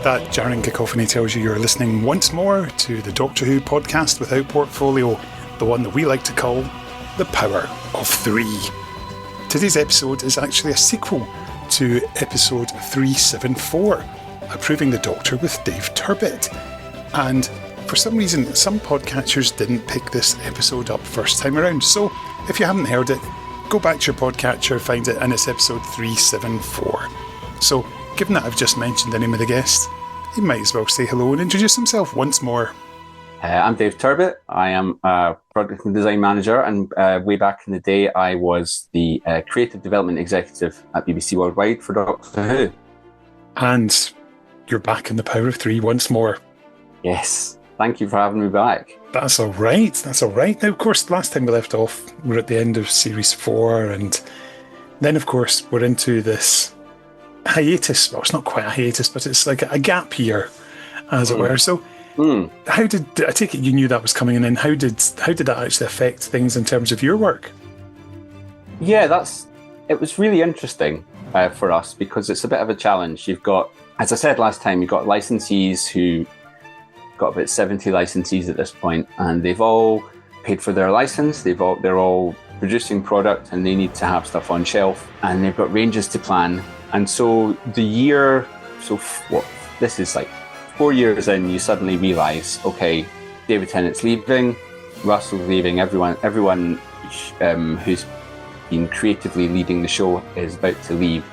That jarring cacophony tells you you're listening once more to the Doctor Who podcast without portfolio, the one that we like to call The Power of Three. Today's episode is actually a sequel to episode 374, Approving the Doctor with Dave Turbitt. And for some reason, some podcatchers didn't pick this episode up first time around. So if you haven't heard it, go back to your podcatcher, find it, and it's episode 374. So given that I've just mentioned the name of the guest, he might as well say hello and introduce himself once more. I'm Dave Turbitt. I am a product and design manager, and way back in the day, I was the creative development executive at BBC Worldwide for Doctor Who. And you're back in the Power of Three once more. Yes. Thank you for having me back. That's all right. That's all right. Now, of course, last time we left off, we're at the end of Series 4, and then, of course, we're into this hiatus. Well, it's not quite a hiatus, but it's like a gap year, as it were. So, how did I take it? You knew that was coming, and then how did that actually affect things in terms of your work? Yeah, it was really interesting for us because it's a bit of a challenge. You've got, as I said last time, you've got licensees who got about 70 licensees at this point, and they've all paid for their license. They're all producing product, and they need to have stuff on shelf, and they've got ranges to plan. And so this is like 4 years in, you suddenly realise, okay, David Tennant's leaving, Russell's leaving, everyone who's been creatively leading the show is about to leave.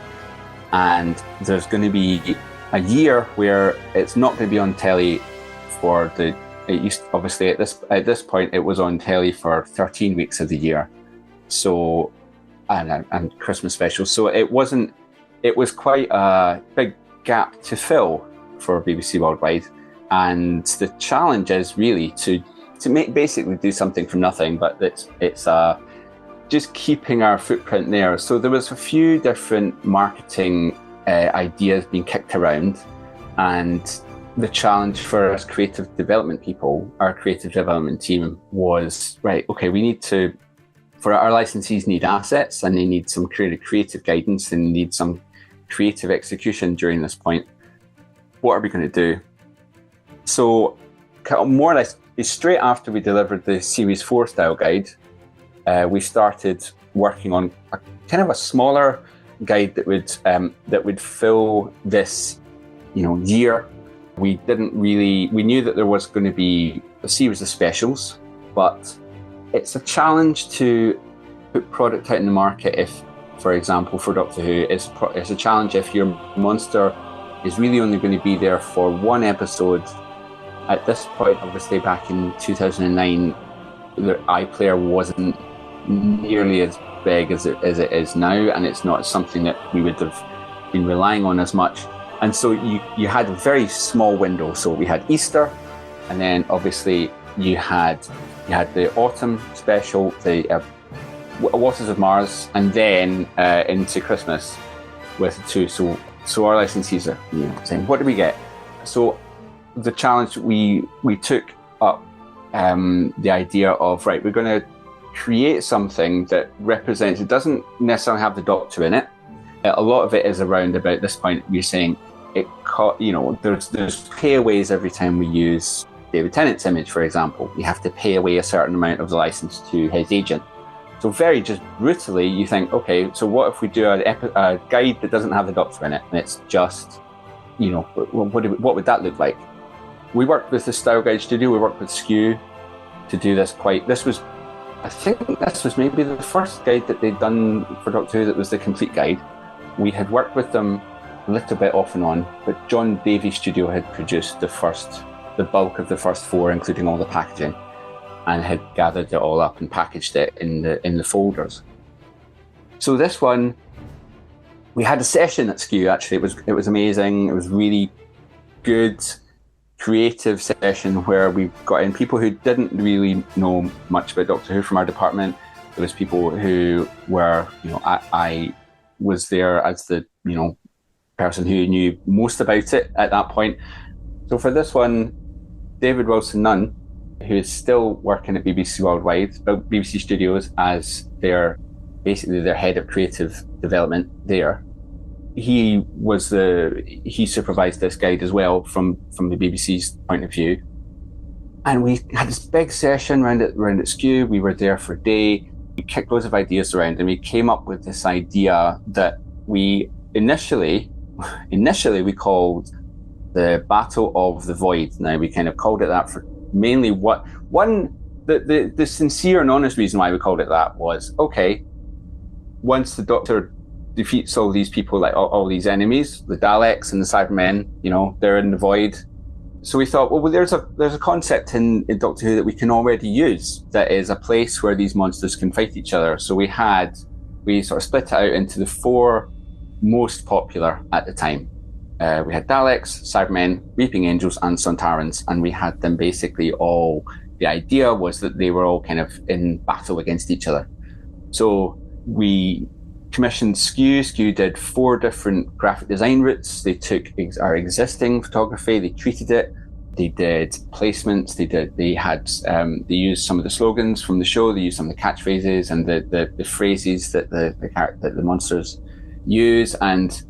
And there's going to be a year where it's not going to be on telly obviously at this point it was on telly for 13 weeks of the year. So, and Christmas specials. So it was quite a big gap to fill for BBC Worldwide, and the challenge is really to basically do something from nothing, but it's just keeping our footprint there. So there was a few different marketing ideas being kicked around, and the challenge for us creative development people, our creative development team, was right. Okay, we need to. For our licensees need assets, and they need some creative guidance, and need some creative execution during this point. What are we going to do? So, more or less, straight after we delivered the Series 4 style guide, we started working on a kind of a smaller guide that would fill this, year. We knew that there was going to be a series of specials, but it's a challenge to put product out in the market if, for example, for Doctor Who, it's a challenge if your monster is really only going to be there for one episode. At this point, obviously back in 2009, the iPlayer wasn't nearly as big as it is now, and it's not something that we would have been relying on as much. And so you had a very small window. So we had Easter, and then obviously you had the autumn special, the Waters of Mars, and then into Christmas with two. So our licensees are saying, what do we get? So the challenge, we took up the idea of, right, we're going to create something that represents, it doesn't necessarily have the Doctor in it. A lot of it is around about this point, we're saying there's payaways every time we use David Tennant's image, for example. You have to pay away a certain amount of the license to his agent. So very just brutally, you think, okay, so what if we do a guide that doesn't have the Doctor in it, and it's just, what would that look like? We worked with the Style Guide Studio, we worked with Skew to do this I think this was maybe the first guide that they'd done for Doctor Who that was the complete guide. We had worked with them a little bit off and on, but John Davies Studio had produced the bulk of the first 4, including all the packaging, and had gathered it all up and packaged it in the folders. So this one, we had a session at Skew. Actually, it was amazing. It was really good, creative session where we got in people who didn't really know much about Doctor Who from our department. There was people who were, I was there as the, person who knew most about it at that point. So for this one, David Wilson-Nunn, who is still working at BBC Worldwide, BBC Studios, as basically their head of creative development there. He supervised this guide as well from the BBC's point of view. And we had this big session around at Skew. We were there for a day. We kicked loads of ideas around, and we came up with this idea that we initially we called the Battle of the Void. Now, we kind of called it that for mainly the sincere and honest reason why we called it that was, okay, once the Doctor defeats all these people, like all these enemies, the Daleks and the Cybermen, they're in the void. So we thought, well, there's a concept in Doctor Who that we can already use that is a place where these monsters can fight each other. So we sort of split it out into the 4 most popular at the time. We had Daleks, Cybermen, Weeping Angels, and Sontarans, and we had them basically all. The idea was that they were all kind of in battle against each other. So we commissioned Skew. Skew did 4 different graphic design routes. They took our existing photography, they treated it, they did placements, they used some of the slogans from the show, they used some of the catchphrases and the phrases that the monsters use, and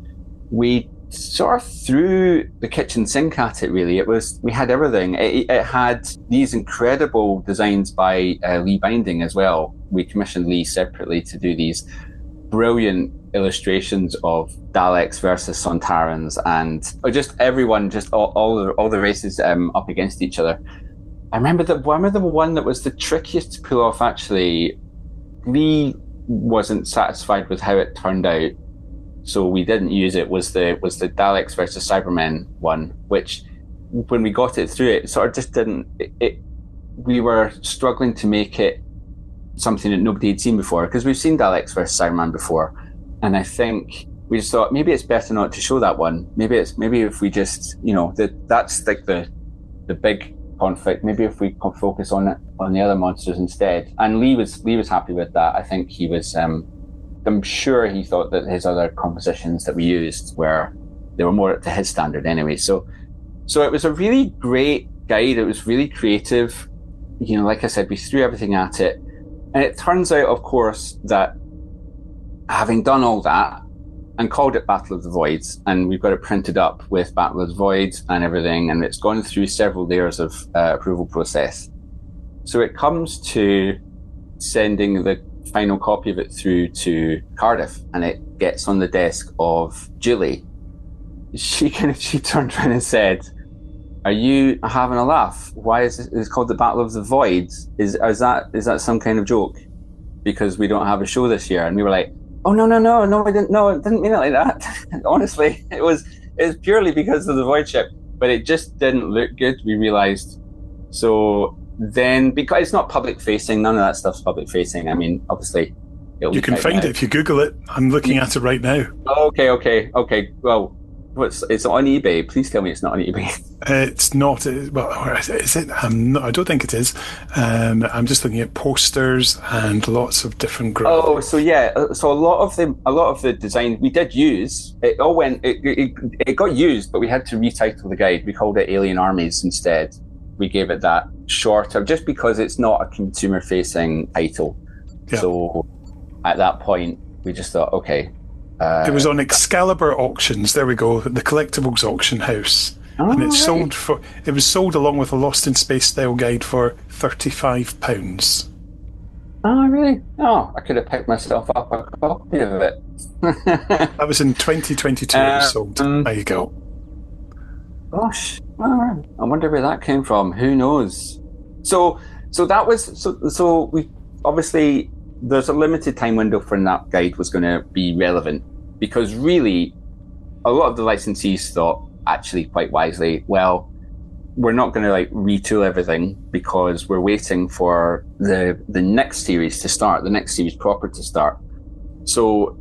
we sort of threw the kitchen sink at it, really. We had everything. It had these incredible designs by Lee Binding as well. We commissioned Lee separately to do these brilliant illustrations of Daleks versus Sontarans, and just everyone, just all the races up against each other. I remember the one that was the trickiest to pull off. Actually, Lee wasn't satisfied with how it turned out, so we didn't use it. Was the Daleks versus Cybermen one, which when we got it through, it sort of just didn't. We were struggling to make it something that nobody had seen before, because we've seen Daleks versus Cybermen before, and I think we just thought maybe it's better not to show that one. Maybe if we just, that's like the big conflict. Maybe if we focus on the other monsters instead. And Lee was happy with that. I think he was. I'm sure he thought that his other compositions that we used were more to his standard anyway. So it was a really great guide. It was really creative. Like I said, we threw everything at it. And it turns out, of course, that having done all that and called it Battle of the Voids, and we've got it printed up with Battle of the Voids and everything, and it's gone through several layers of approval process. So it comes to sending the final copy of it through to Cardiff, and it gets on the desk of Julie. She turned around and said, "Are you having a laugh? Why is it's called the Battle of the Voids? Is that some kind of joke? Because we don't have a show this year?" And we were like, "Oh no, I didn't mean it like that." Honestly, it was purely because of the void ship, but it just didn't look good. We realized. So then, because it's not public facing, none of that stuff's public facing. I mean, obviously, you can find it if you Google it. I'm looking at it right now. Okay. Well, it's on eBay. Please tell me it's not on eBay. It's not. Well, is it? I don't think it is. I'm just looking at posters and lots of different graphics. Oh, so yeah. So a lot of the design we did use. It all went. It got used, but we had to retitle the guide. We called it Alien Armies instead. We gave it that shorter, just because it's not a consumer-facing title. Yeah. So at that point, we just thought, okay. It was on Excalibur Auctions. There we go, the collectibles auction house, and it sold for. It was sold along with a Lost in Space style guide for £35. Oh really? Oh, I could have picked myself up a copy of it. That was in 2022. It was sold. There you go. Gosh, I wonder where that came from. Who knows? So that was so we obviously. There's a limited time window for when that guide was going to be relevant, because really a lot of the licensees thought, actually quite wisely, well, we're not going to retool everything because we're waiting for the next series to start, the next series proper to start. So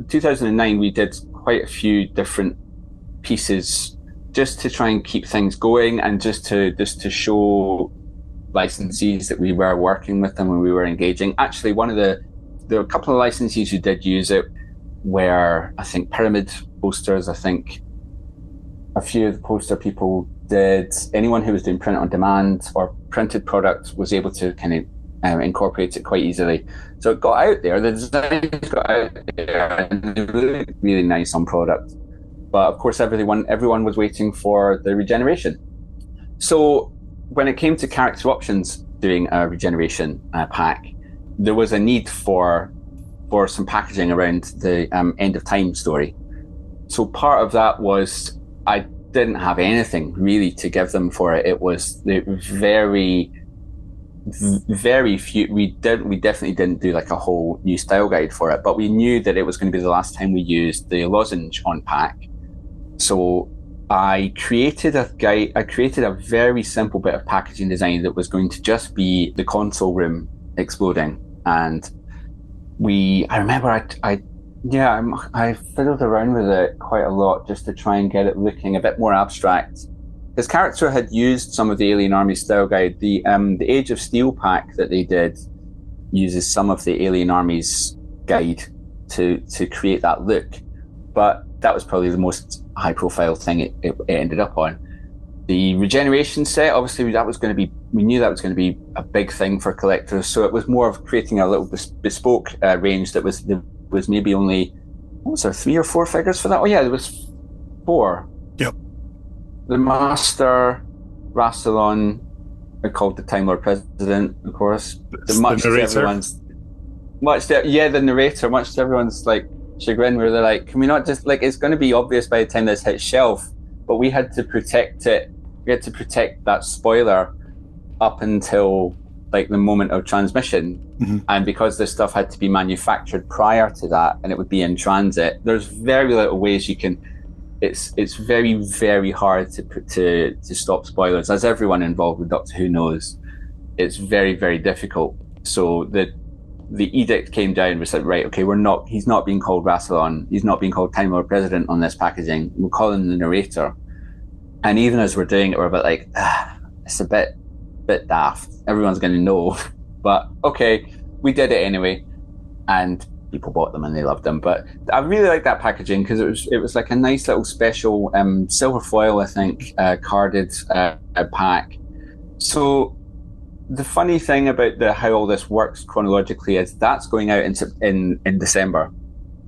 2009, we did quite a few different pieces just to try and keep things going, and just to show licensees that we were working with them and we were engaging. Actually, there were a couple of licensees who did use it, where I think Pyramid posters, I think a few of the poster people did. Anyone who was doing print on demand or printed product was able to kind of incorporate it quite easily. So it got out there, the designs got out there, and they looked really nice on product. But of course, everyone was waiting for the regeneration. So when it came to character options doing a regeneration pack, there was a need for some packaging around the end of time story. So part of that was I didn't have anything really to give them for it. It was very few. We definitely didn't do like a whole new style guide for it, but we knew that it was going to be the last time we used the lozenge on pack. So I created a guide. I created a very simple bit of packaging design that was going to just be the console room exploding. And I remember I fiddled around with it quite a lot just to try and get it looking a bit more abstract. His character had used some of the Alien Army style guide. The Age of Steel pack that they did uses some of the Alien Army's guide to create that look. But that was probably the most high profile thing it ended up on. The regeneration set, obviously, we knew that was going to be a big thing for collectors. So it was more of creating a little bespoke range that was maybe only, what was there, 3 or 4 figures for that? Oh yeah, there was 4. Yep. The Master, Rassilon, called the Time Lord President, of course. The narrator. The narrator, much to everyone's like chagrin, where they're like, can we not just, like, it's going to be obvious by the time this hits shelf, but we had to protect it. We had to protect that spoiler up until like the moment of transmission. Mm-hmm. And because this stuff had to be manufactured prior to that and it would be in transit, there's very little ways you can, it's very, very hard to stop spoilers. As everyone involved with Doctor Who knows, it's very, very difficult. So the edict came down and was like, right, okay, he's not being called Rassilon, he's not being called Time Lord President on this packaging, we'll call him the narrator. And even as we're doing it, we're a bit like, it's a bit daft, everyone's going to know. But okay, we did it anyway, and people bought them and they loved them. But I really like that packaging because it was like a nice little special silver foil, I think, carded pack. So the funny thing about how all this works chronologically is that's going out in December,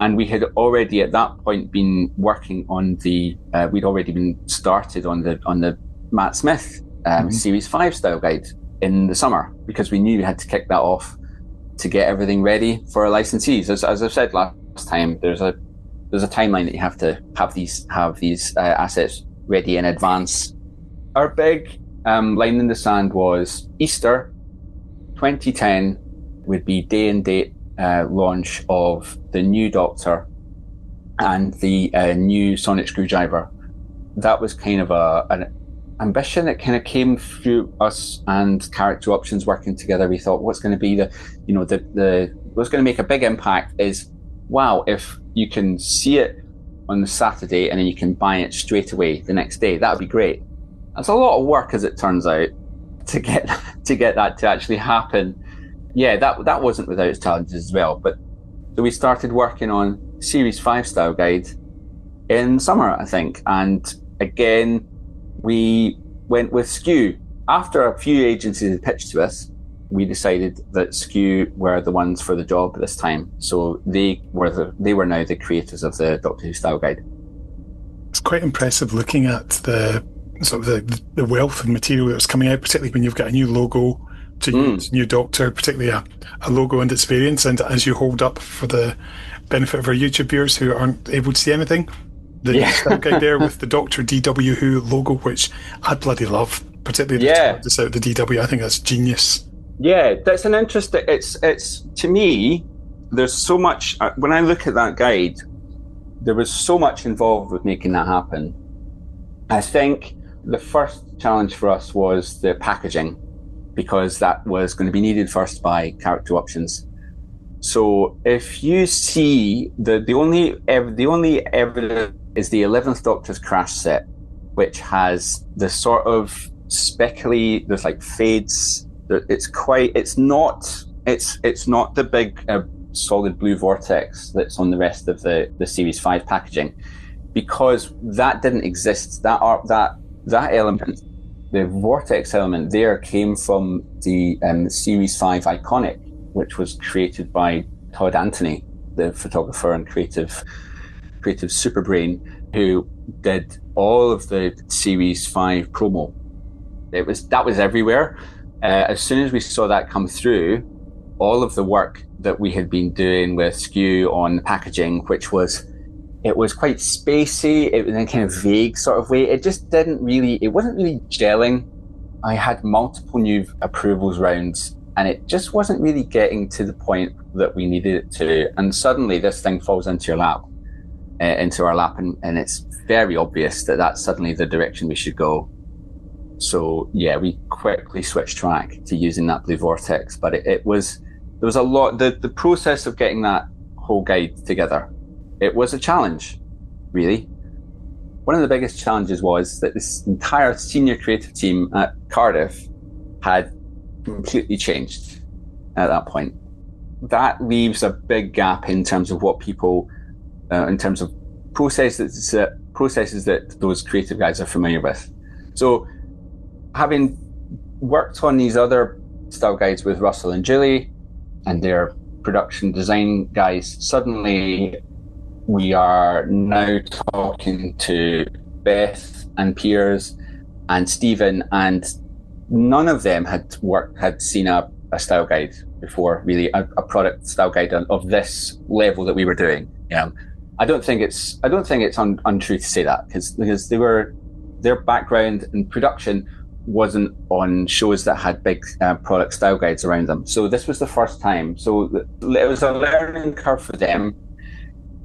and we had already at that point been working on we'd already been started on the Matt Smith Series 5 style guide in the summer, because we knew we had to kick that off to get everything ready for our licensees. As I've said last time, there's a timeline that you have to have these assets ready in advance. Our big line in the sand was Easter 2010 would be day and date launch of the new Doctor and the new Sonic Screwdriver. That was kind of an ambition that kind of came through us and Character Options working together. We thought, what's going to be what's going to make a big impact is, wow, if you can see it on the Saturday and then you can buy it straight away the next day, that would be great. That's a lot of work, as it turns out, to get that to actually happen. Yeah, that wasn't without its challenges as well. But so we started working on Series 5 style guide in summer, I think. And again, we went with Skew. After a few agencies had pitched to us, we decided that Skew were the ones for the job this time. So they were now the creators of the Doctor Who style guide. It's quite impressive looking at the sort of the wealth of material that's coming out, particularly when you've got a new logo to use, new Doctor, particularly a logo and its variants. And as you hold up for the benefit of our YouTube viewers who aren't able to see anything, the style guide there with the Doctor DW Who logo, which I bloody love, particularly this out the DW. I think that's genius. Yeah, that's an interesting. It's to me, there's so much. When I look at that guide, there was so much involved with making that happen. I think the first challenge for us was the packaging, because that was going to be needed first by Character Options. So if you see the only evidence is the 11th Doctor's crash set, which has the sort of speckly, there's like fades. It's not the big solid blue vortex that's on the rest of the Series 5 packaging, because that didn't exist. That element, the vortex element there, came from the Series 5 Iconic, which was created by Todd Anthony, the photographer and creative superbrain, who did all of the Series 5 promo. That was everywhere. As soon as we saw that come through, all of the work that we had been doing with Skew on the packaging, it was quite spacey, it was in a kind of vague sort of way. It wasn't really gelling. I had multiple new approvals rounds, and it just wasn't really getting to the point that we needed it to. And suddenly this thing falls into our lap, and it's very obvious that that's suddenly the direction we should go. So yeah, we quickly switched track to using that blue vortex. But there was a lot. The process of getting that whole guide together, it was a challenge, really. One of the biggest challenges was that this entire senior creative team at Cardiff had completely changed at that point. That leaves a big gap in terms of what people, in terms of processes that those creative guys are familiar with. So, having worked on these other style guides with Russell and Julie and their production design guys, suddenly we are now talking to Beth and Piers and Stephen, and none of them had seen a style guide before, really, a product style guide of this level that we were doing. I don't think it's untrue to say that, because their background in production wasn't on shows that had big product style guides around them. So this was the first time. So it was a learning curve for them.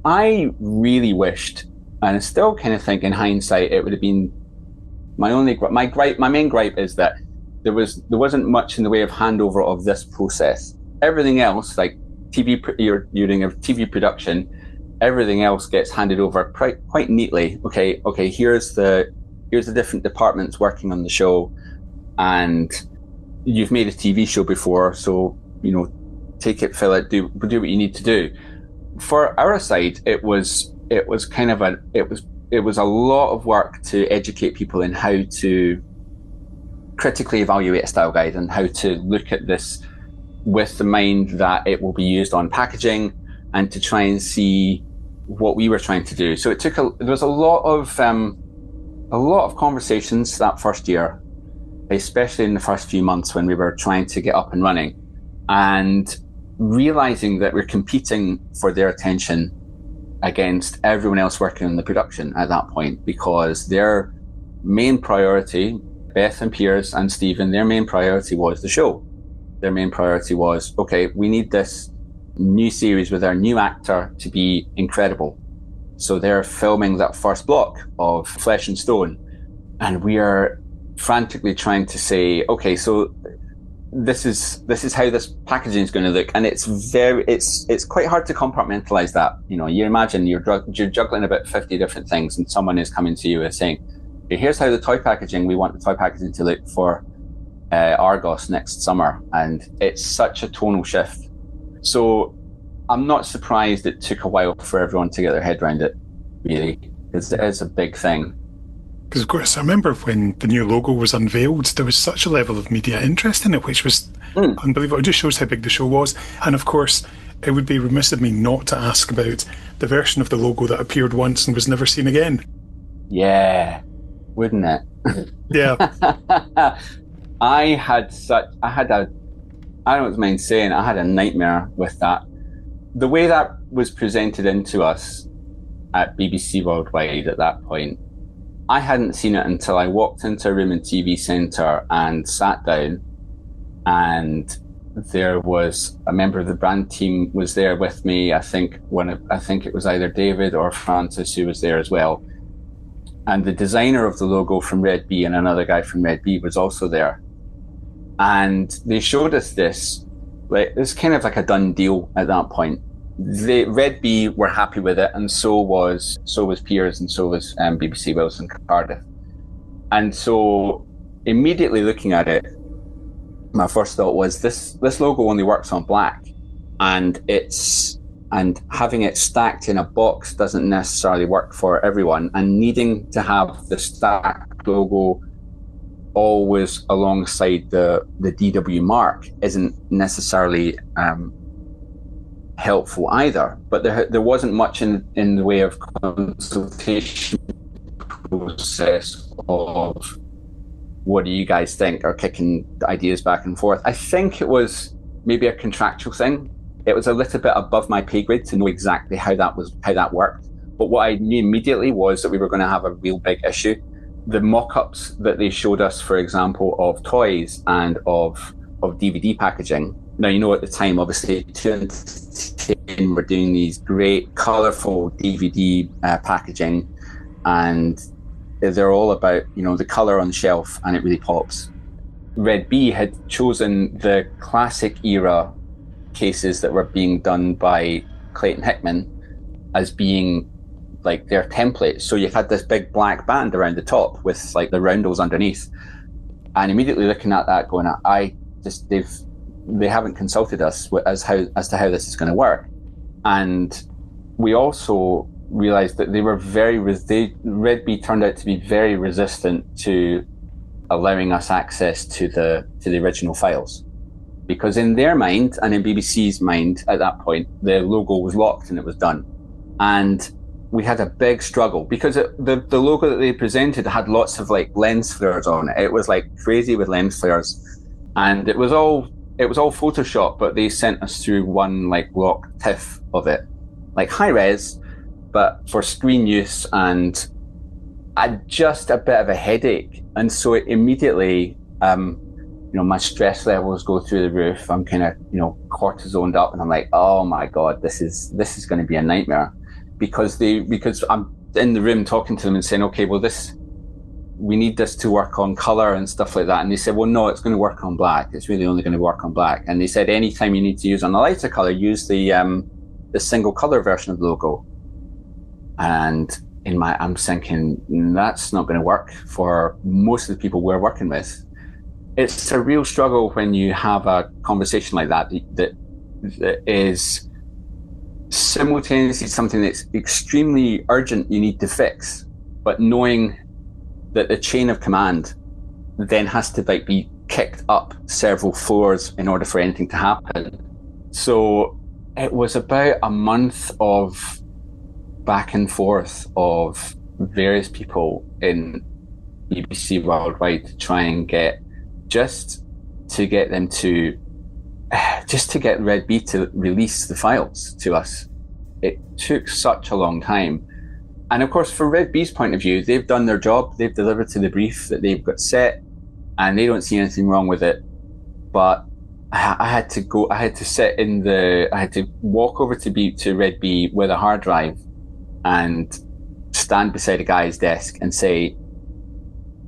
I really wished, and I still kind of think in hindsight, it would have been my main gripe is that there wasn't much in the way of handover of this process. Everything else, like you're doing a TV production, everything else gets handed over quite neatly. Okay, here's the different departments working on the show, and you've made a TV show before, so take it, fill it, do what you need to do. For our side, it was a lot of work to educate people in how to critically evaluate a style guide and how to look at this with the mind that it will be used on packaging, and to try and see what we were trying to do. So there was a lot of conversations that first year, especially in the first few months when we were trying to get up and running, and realizing that we're competing for their attention against everyone else working on the production at that point, because their main priority, Beth and Piers and Stephen, their main priority was the show. Their main priority was, okay, we need this new series with our new actor to be incredible. So they're filming that first block of Flesh and Stone, and we are frantically trying to say, okay, so this is how this packaging is going to look, and it's quite hard to compartmentalize that. You imagine you're juggling about 50 different things, and someone is coming to you and saying, okay, here's how we want the toy packaging to look for Argos next summer, and it's such a tonal shift. So I'm not surprised it took a while for everyone to get their head around it, really, because it is a big thing. Because, of course, I remember when the new logo was unveiled, there was such a level of media interest in it, which was unbelievable. It just shows how big the show was. And, of course, it would be remiss of me not to ask about the version of the logo that appeared once and was never seen again. Yeah, wouldn't it? Yeah. I don't mind saying, I had a nightmare with that. The way that was presented into us at BBC Worldwide at that point, I hadn't seen it until I walked into a room in TV Centre and sat down, and there was a member of the brand team was there with me. I think it was either David or Francis who was there as well. And the designer of the logo from Red Bee and another guy from Red Bee was also there. And they showed us this like it's kind of like a done deal at that point. The Red Bee were happy with it, and so was Piers, and so was BBC Wales and Cardiff. And so, immediately looking at it, my first thought was this logo only works on black, and having it stacked in a box doesn't necessarily work for everyone, and needing to have the stacked logo always alongside the DW mark isn't necessarily helpful either. But there wasn't much in the way of consultation process of what do you guys think, or kicking the ideas back and forth. I think it was maybe a contractual thing. It was a little bit above my pay grade to know exactly how that worked. But what I knew immediately was that we were going to have a real big issue. The mock-ups that they showed us, for example, of toys and of DVD packaging. Now, you know, at the time, obviously, 2010 were doing these great, colourful DVD packaging, and they're all about, you know, the colour on the shelf, and it really pops. Red Bee had chosen the classic era cases that were being done by Clayton Hickman as being like their template. So you had this big black band around the top with like the roundels underneath. And immediately looking at that going, they haven't consulted us as to how this is going to work. And we also realized that Red Bee turned out to be very resistant to allowing us access to the original files, because in their mind and in BBC's mind at that point, the logo was locked and it was done. And we had a big struggle because the logo that they presented had lots of like lens flares on it. It was like crazy with lens flares, and it was all Photoshop, but they sent us through one like locked TIFF of it, like high res, but for screen use, and just a bit of a headache. And so it immediately, my stress levels go through the roof. I'm kind of, cortisoned up, and I'm like, oh my God, this is going to be a nightmare, because I'm in the room talking to them and saying, okay, well, we need this to work on color and stuff like that. And they said, well, no, it's going to work on black. It's really only going to work on black. And they said, anytime you need to use on a lighter color, use the single color version of the logo. And I'm thinking, that's not going to work for most of the people we're working with. It's a real struggle when you have a conversation like that is simultaneously something that's extremely urgent you need to fix, but knowing that the chain of command then has to be kicked up several floors in order for anything to happen. So it was about a month of back and forth of various people in BBC Worldwide to try and get Red Bee to release the files to us. It took such a long time. And of course, from Red Bee's point of view, they've done their job. They've delivered to the brief that they've got set, and they don't see anything wrong with it. But I had to walk over to Red Bee with a hard drive and stand beside a guy's desk and say,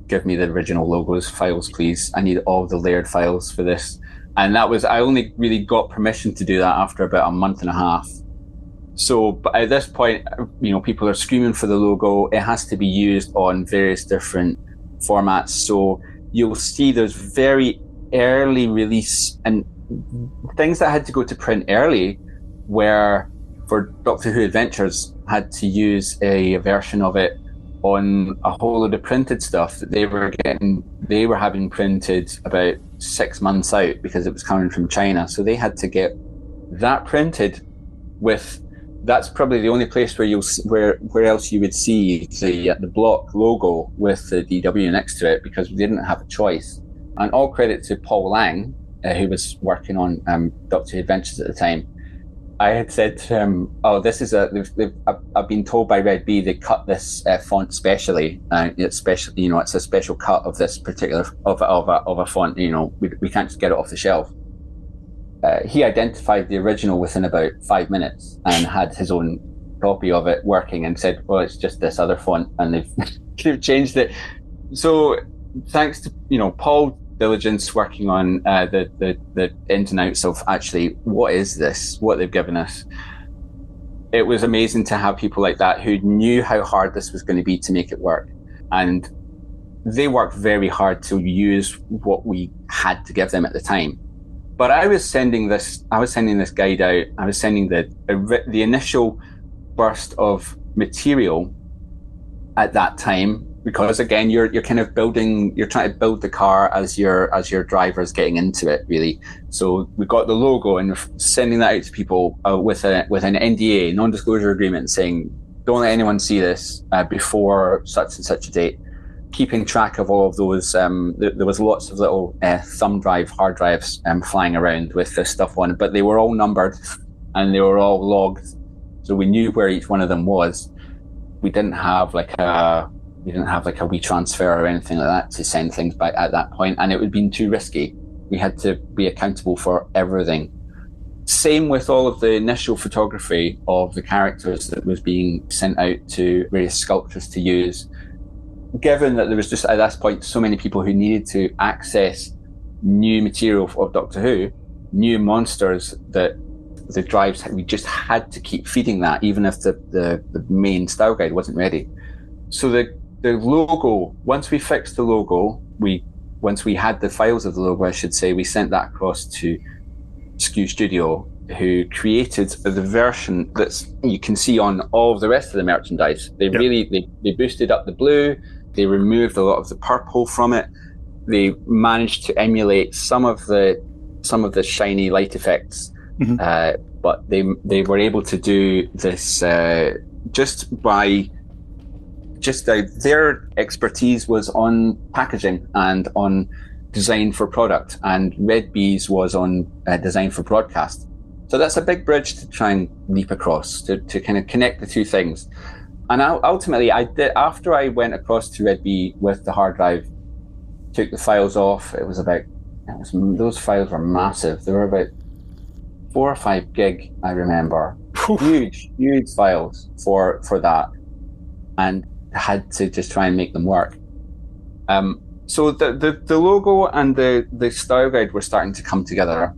give me the original logos files, please. I need all the layered files for this. And I only really got permission to do that after about a month and a half. So, but at this point, people are screaming for the logo. It has to be used on various different formats. So you'll see there's very early release, and things that had to go to print early were, for Doctor Who Adventures, had to use a version of it on a whole load of printed stuff that they were having printed about 6 months out because it was coming from China. So they had to get that printed with. That's probably the only place where else you would see the block logo with the DW next to it, because we didn't have a choice. And all credit to Paul Lang, who was working on Doctor Who Adventures at the time. I had said to him, "Oh, this is I've been told by Red Bee they cut this font specially. It's special, it's a special cut of this particular of a font. We can't just get it off the shelf." He identified the original within about 5 minutes and had his own copy of it working, and said, "Well, it's just this other font," and they've changed it. So thanks to Paul diligence working on the ins and outs of actually what is this, what they've given us. It was amazing to have people like that who knew how hard this was going to be to make it work. And they worked very hard to use what we had to give them at the time. But I was sending this guide out. I was sending the initial burst of material at that time, because again, you're kind of you're trying to build the car as your driver's getting into it, really. So we got the logo and sending that out to people with an NDA, non-disclosure agreement, saying don't let anyone see this before such and such a date. Keeping track of all of those, there was lots of little thumb drive, hard drives flying around with this stuff on, but they were all numbered and they were all logged, so we knew where each one of them was. We didn't have like a WeTransfer or anything like that to send things back at that point, and it would have been too risky. We had to be accountable for everything. Same with all of the initial photography of the characters that was being sent out to various sculptors to use. Given that there was just at this point so many people who needed to access new material of Doctor Who, new monsters, that the drives, we just had to keep feeding that, even if the main style guide wasn't ready. So the logo, once we fixed the logo, once we had the files of the logo, I should say, we sent that across to Skew Studio, who created the version that you can see on all of the rest of the merchandise. They boosted up the blue. They removed a lot of the purple from it. They managed to emulate some of the shiny light effects, but they were able to do this just by their expertise was on packaging and on design for product, and Red Bees was on design for broadcast. So that's a big bridge to try and leap across to kind of connect the two things. And ultimately, I did, after I went across to Red Bee with the hard drive, took the files off. Those files were massive. They were about 4 or 5 gig, I remember. Huge files for that, and had to just try and make them work. So the logo and the style guide were starting to come together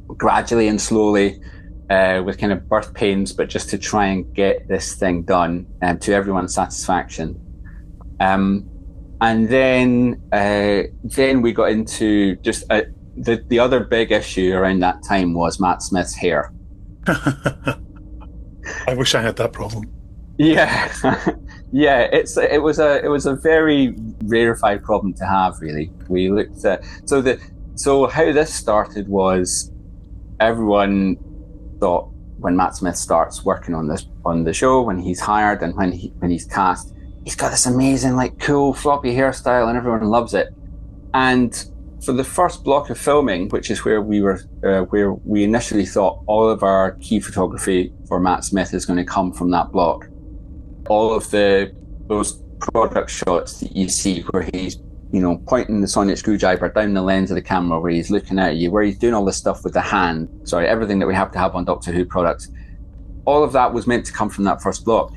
gradually and slowly. With kind of birth pains, but just to try and get this thing done to everyone's satisfaction. And then we got into just the other big issue around that time was Matt Smith's hair. I wish I had that problem. Yeah, yeah. It was a very rarefied problem to have, really. We looked at so how this started was everyone thought when Matt Smith starts working on the show, when he's hired and when he's cast, he's got this amazing, like, cool floppy hairstyle and everyone loves it. And for the first block of filming, which is where we initially thought all of our key photography for Matt Smith is going to come from that block. All of those product shots that you see where he's, pointing the sonic screwdriver down the lens of the camera, where he's looking at you, where he's doing all this stuff with the hand. Sorry, everything that we have to have on Doctor Who products. All of that was meant to come from that first block.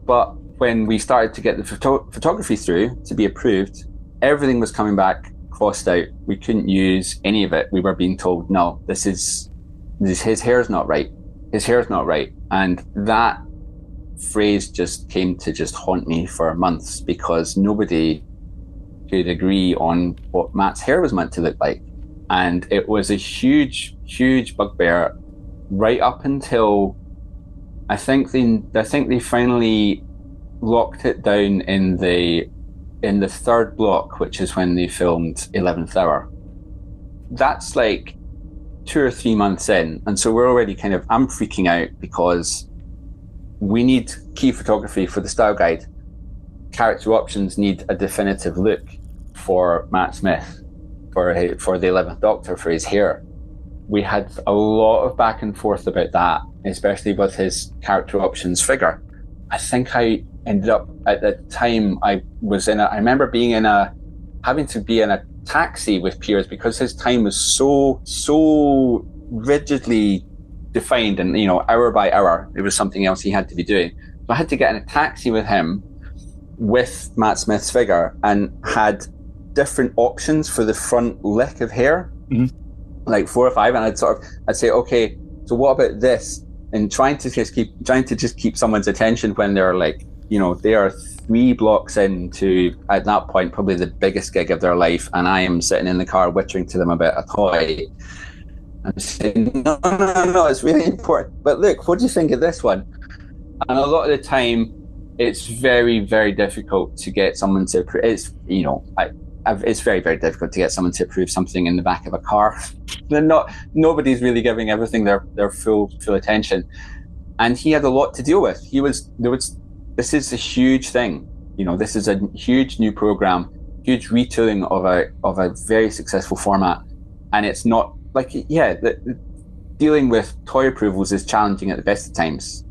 But when we started to get the photography through to be approved, everything was coming back crossed out. We couldn't use any of it. We were being told, no, his hair's not right. His hair's not right. And that phrase just came to just haunt me for months, because nobody could agree on what Matt's hair was meant to look like. And it was a huge, huge bugbear right up until I think they finally locked it down in the third block, which is when they filmed 11th Hour. That's like 2 or 3 months in, and so we're already I'm freaking out because we need key photography for the style guide. Character options need a definitive look for Matt Smith for the 11th Doctor, for his hair. We had a lot of back and forth about that, especially with his character options figure. I think I ended up at the time I remember having to be in a taxi with Piers because his time was so rigidly defined, and hour by hour it was something else he had to be doing. So I had to get in a taxi with him with Matt Smith's figure, and had different options for the front lick of hair, like 4 or 5, and I'd say, okay, so what about this? And trying to just keep someone's attention when they're like, they are 3 blocks into, at that point, probably the biggest gig of their life, and I am sitting in the car whittering to them about a toy. I'm saying, no, it's really important. But look, what do you think of this one? And a lot of the time, it's very, very difficult to get someone to. It's very, very difficult to get someone to approve something in the back of a car. Nobody's really giving everything their full attention, and he had a lot to deal with. This is a huge thing. This is a huge new program, huge retooling of a very successful format, and it's not like dealing with toy approvals is challenging at the best of times,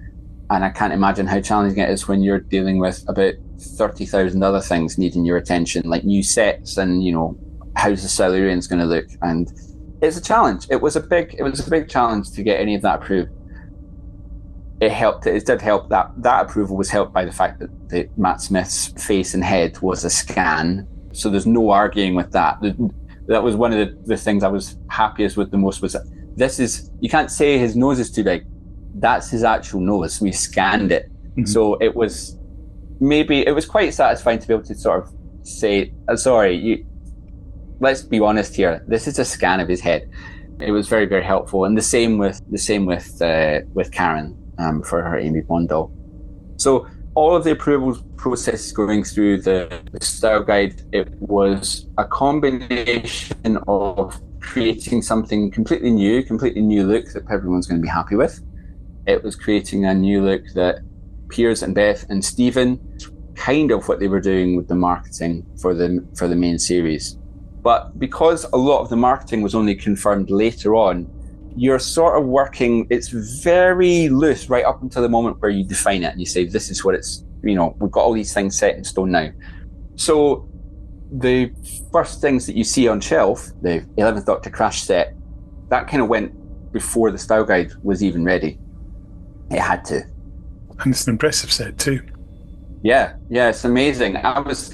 and I can't imagine how challenging it is when you're dealing with about 30,000 other things needing your attention, like new sets and how's the Silurians going to look, and it's a challenge. It was a big challenge to get any of that approved. It did help that approval was helped by the fact that Matt Smith's face and head was a scan, so there's no arguing with that. That was one of the things I was happiest with the most, was that you can't say his nose is too big. That's his actual nose. We scanned it. So it was quite satisfying to be able to sort of say, let's be honest here, this is a scan of his head. It was very, very helpful. And the same with Karen for her Amy Bond doll. So all of the approval process going through the style guide, it was a combination of creating something completely new look that everyone's going to be happy with. It was creating a new look that Piers and Beth and Stephen, kind of what they were doing with the marketing for the main series. But because a lot of the marketing was only confirmed later on, you're sort of working, it's very loose right up until the moment where you define it and you say, this is what it's, we've got all these things set in stone now. So the first things that you see on shelf, the 11th Doctor Crash set, that kind of went before the style guide was even ready. It had to. And it's an impressive set too. Yeah, it's amazing. The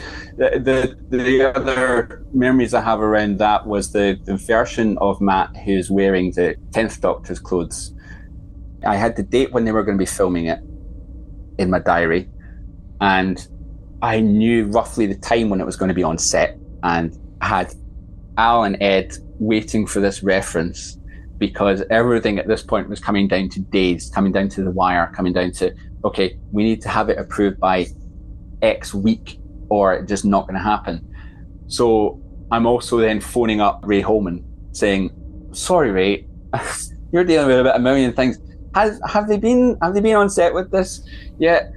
other memories I have around that was the version of Matt who's wearing the 10th Doctor's clothes. I had the date when they were going to be filming it in my diary, and I knew roughly the time when it was going to be on set, and I had Al and Ed waiting for this reference, because everything at this point was coming down to days, coming down to the wire, coming down to, okay, we need to have it approved by X week or it's just not going to happen. So I'm also then phoning up Ray Holman saying, sorry, Ray, you're dealing with about a million things. Have they been on set with this yet?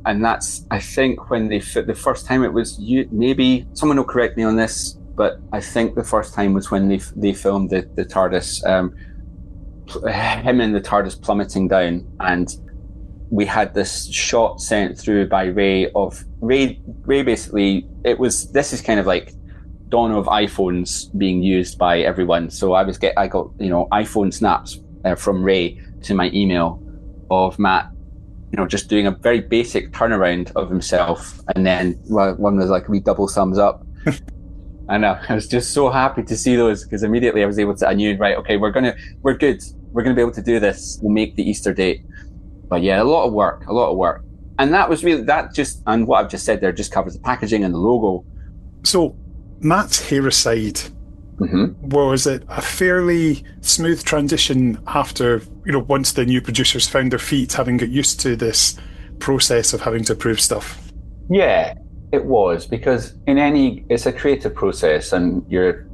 And that's, I think, when the first time it was, maybe someone will correct me on this, but I think the first time was when they filmed the TARDIS, him and the TARDIS plummeting down, and we had this shot sent through by Ray of Ray basically, this is kind of like dawn of iPhones being used by everyone. So I got iPhone snaps from Ray to my email of Matt, just doing a very basic turnaround of himself, and then one was like a wee double thumbs up. And I was just so happy to see those, because immediately I knew, right, okay, we're good. We're going to be able to do this. We'll make the Easter date. But yeah, a lot of work. And that was really, and what I've just said there just covers the packaging and the logo. So Matt's hair aside, was it a fairly smooth transition after, once the new producers found their feet, having got used to this process of having to approve stuff? Yeah, it was, because it's a creative process, and you're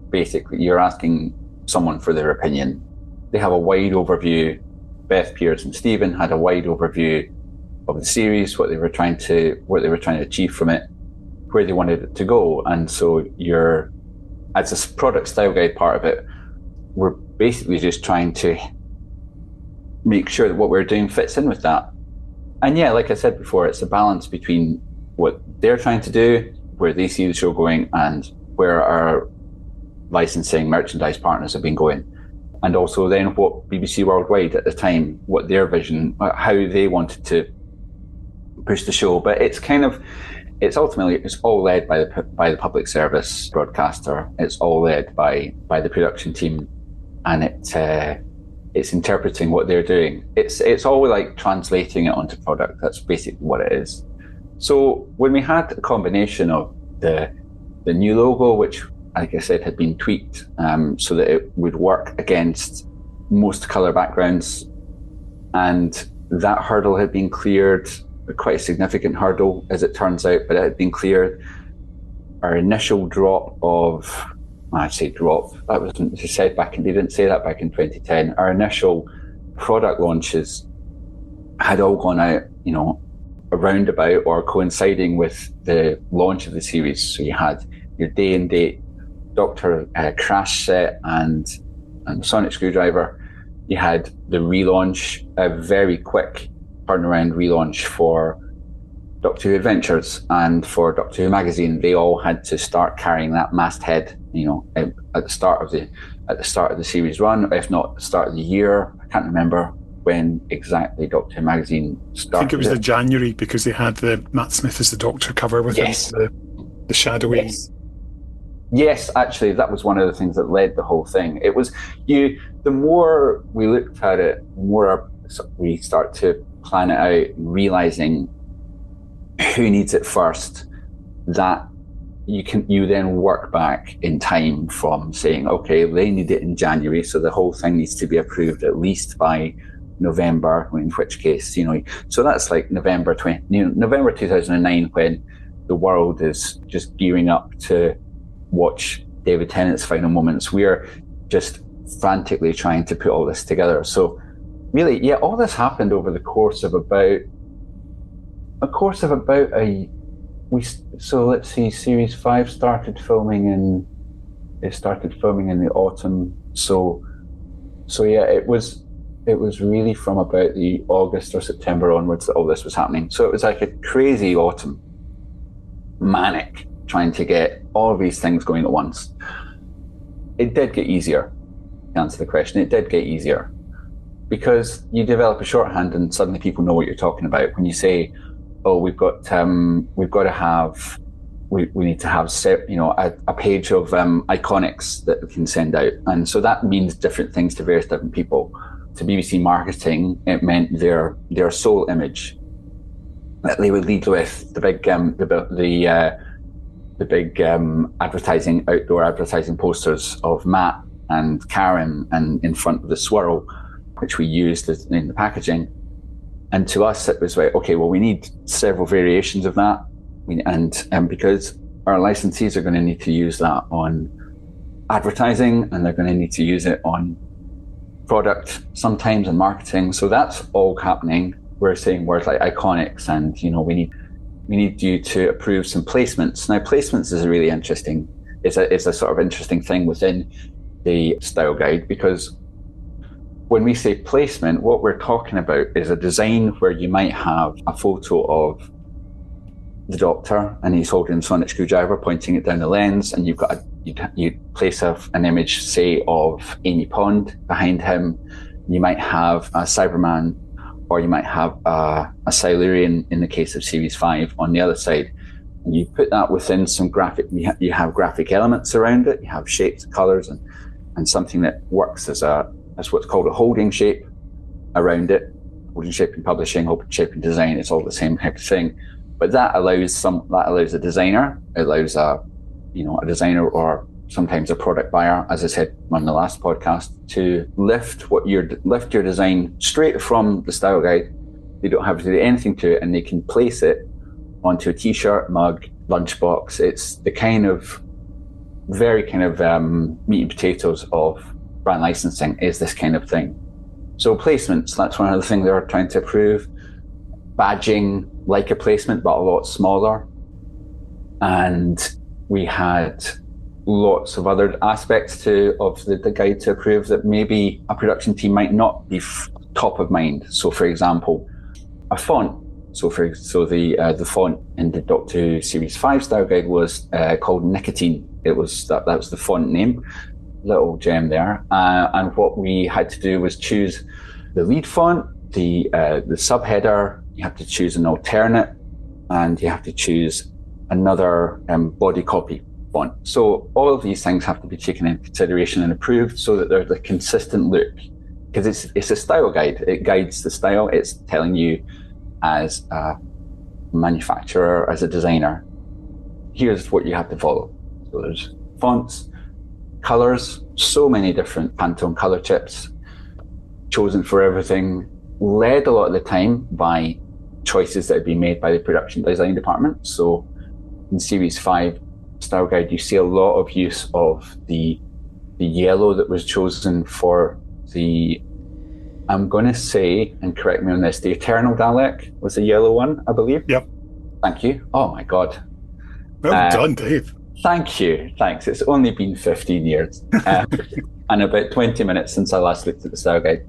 asking someone for their opinion. They have a wide overview. Beth, Piers and Stephen had a wide overview of the series, what they were trying to achieve from it, where they wanted it to go. And so as a product style guide part of it, we're basically just trying to make sure that what we're doing fits in with that. And yeah, like I said before, it's a balance between what they're trying to do, where they see the show going, and where our licensing merchandise partners have been going. And also then what BBC Worldwide at the time, what their vision, how they wanted to push the show. But it's it's all led by the public service broadcaster. It's all led by the production team, and it's interpreting what they're doing. It's all like translating it onto product. That's basically what it is. So when we had a combination of the new logo, which, like I said, had been tweaked so that it would work against most color backgrounds, and that hurdle had been cleared, quite a significant hurdle as it turns out, but it had been cleared. Our initial drop of, I say drop, that wasn't said back in, they didn't say that back in 2010. Our initial product launches had all gone out, around about or coinciding with the launch of the series. So you had your day and date Doctor Crash set and Sonic Screwdriver. You had the relaunch, a very quick turnaround relaunch for Doctor Who Adventures and for Doctor Who magazine. They all had to start carrying that masthead, at the start of the series run, if not the start of the year. I can't remember when exactly Doctor Who magazine started. I think it was the January, because they had the Matt Smith as the Doctor cover with the shadowy. Yes, actually, that was one of the things that led the whole thing. It was the more we looked at it, the more we start to plan it out, realizing who needs it first. That you then work back in time from saying, okay, they need it in January, so the whole thing needs to be approved at least by November. In which case, so that's like November 2009, when the world is just gearing up to watch David Tennant's final moments. We're just frantically trying to put all this together. So really, all this happened over the course of about so let's see, series 5 started filming in the autumn. So it was really from about the August or September onwards that all this was happening. So it was like a crazy autumn, manic, trying to get all of these things going at once. It did get easier, to answer the question. It did get easier because you develop a shorthand and suddenly people know what you're talking about. When you say, oh, we need to have a page of iconics that we can send out. And so that means different things to various different people. To BBC marketing, it meant their sole image that they would lead with, the big outdoor advertising posters of Matt and Karen and in front of the swirl, which we used in the packaging. And to us, it was like, okay, well, we need several variations of that. And because our licensees are going to need to use that on advertising, and they're going to need to use it on product sometimes and marketing. So that's all happening. We're saying words like iconics, and we need you to approve some placements. Now, placements is really interesting. It's a sort of interesting thing within the style guide, because when we say placement, what we're talking about is a design where you might have a photo of the Doctor and he's holding a Sonic Screwdriver, pointing it down the lens, and you place an image, say, of Amy Pond behind him. You might have a Cyberman, or you might have a Silurian in the case of Series 5 on the other side. And you put that within some graphic, you have graphic elements around it, you have shapes, colours, and something that works as what's called a holding shape around it. Holding shape in publishing, holding shape in design, it's all the same type of thing. But that allows a designer, a designer or sometimes a product buyer, as I said on the last podcast, to lift your design straight from the style guide. They don't have to do anything to it, and they can place it onto a t-shirt, mug, lunchbox. It's the very meat and potatoes of brand licensing, is this kind of thing. So placements, that's one of the things they're trying to approve. Badging, like a placement, but a lot smaller. And we had lots of other aspects of the guide to approve that maybe a production team might not be top of mind. So, for example, a font. So the font in the Doctor Who Series 5 style guide was called Nicotine. That was the font name. Little gem there. And what we had to do was choose the lead font, the subheader. You have to choose an alternate, and you have to choose another body copy font. So all of these things have to be taken into consideration and approved so that there's a consistent look, because it's a style guide. It guides the style. It's telling you as a manufacturer, as a designer, here's what you have to follow. So there's fonts, colors, so many different Pantone color chips chosen for everything, led a lot of the time by choices that had been made by the production design department. So in Series 5 style guide, you see a lot of use of the yellow that was chosen for the, I'm going to say, and correct me on this, the Eternal Dalek was the yellow one, I believe. Yep. Thank you. Oh my God. Well done, Dave. Thank you. Thanks. It's only been 15 years and about 20 minutes since I last looked at the style guide.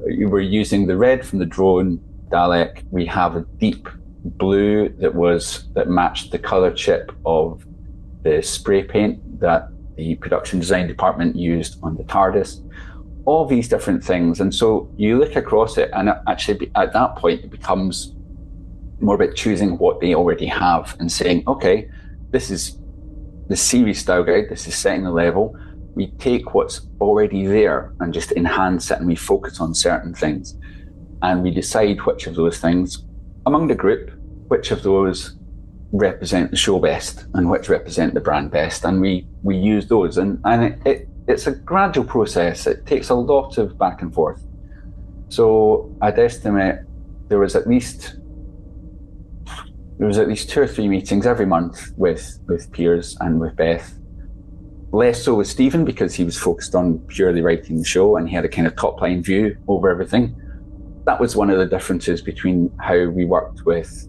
You were using the red from the drone Dalek. We have a deep blue that matched the color chip of the spray paint that the production design department used on the TARDIS. All these different things. And so you look across it, and actually at that point it becomes more about choosing what they already have and saying, okay, this is the series style guide, this is setting the level. We take what's already there and just enhance it, and we focus on certain things. And we decide which of those things, among the group, which of those represent the show best and which represent the brand best. And we use those. And it's a gradual process. It takes a lot of back and forth. So I'd estimate there was at least 2 or 3 meetings every month with Piers and with Beth. Less so with Stephen, because he was focused on purely writing the show and he had a kind of top line view over everything. That was one of the differences between how we worked with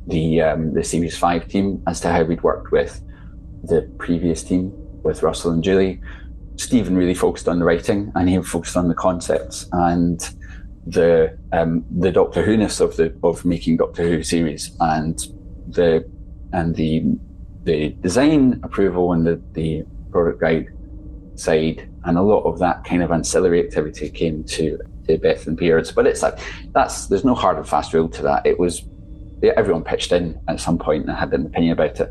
the Series 5 team as to how we'd worked with the previous team, with Russell and Julie. Stephen really focused on the writing, and he focused on the concepts and the Doctor Who-ness of making Doctor Who series, and the design approval and the product guide side, and a lot of that kind of ancillary activity came to Beth and Piers. But it's like there's no hard and fast rule to that. It was everyone pitched in at some point and had an opinion about it.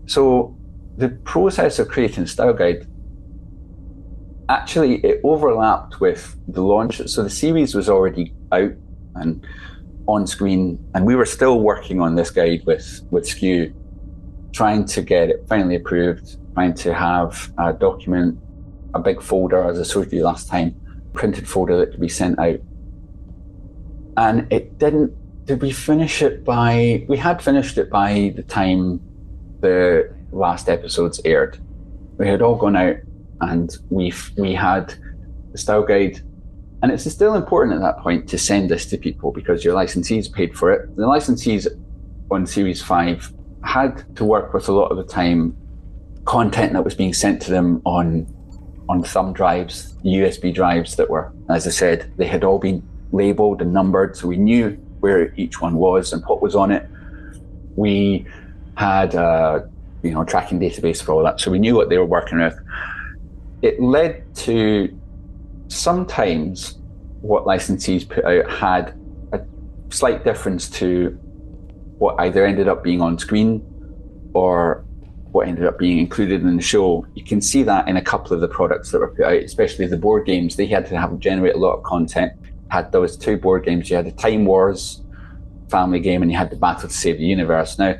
So the process of creating a style guide, actually it overlapped with the launch. So the series was already out and on screen, and we were still working on this guide with Skew, trying to get it finally approved, trying to have a document, a big folder, as I showed you last time, printed folder that could be sent out. And it didn't, did we finish it by, we had finished it by the time the last episodes aired. We had all gone out and we had the style guide. And it's still important at that point to send this to people because your licensees paid for it. The licensees on Series 5 had to work with a lot of the time content that was being sent to them on thumb drives, USB drives that were, as I said, they had all been labeled and numbered, so we knew where each one was and what was on it. We had a tracking database for all that, so we knew what they were working with. It led to sometimes what licensees put out had a slight difference to what either ended up being on screen or what ended up being included in the show. You can see that in a couple of the products that were put out, especially the board games. They had to generate a lot of content. Had those 2 board games. You had the Time Wars family game and you had the Battle to Save the Universe. Now,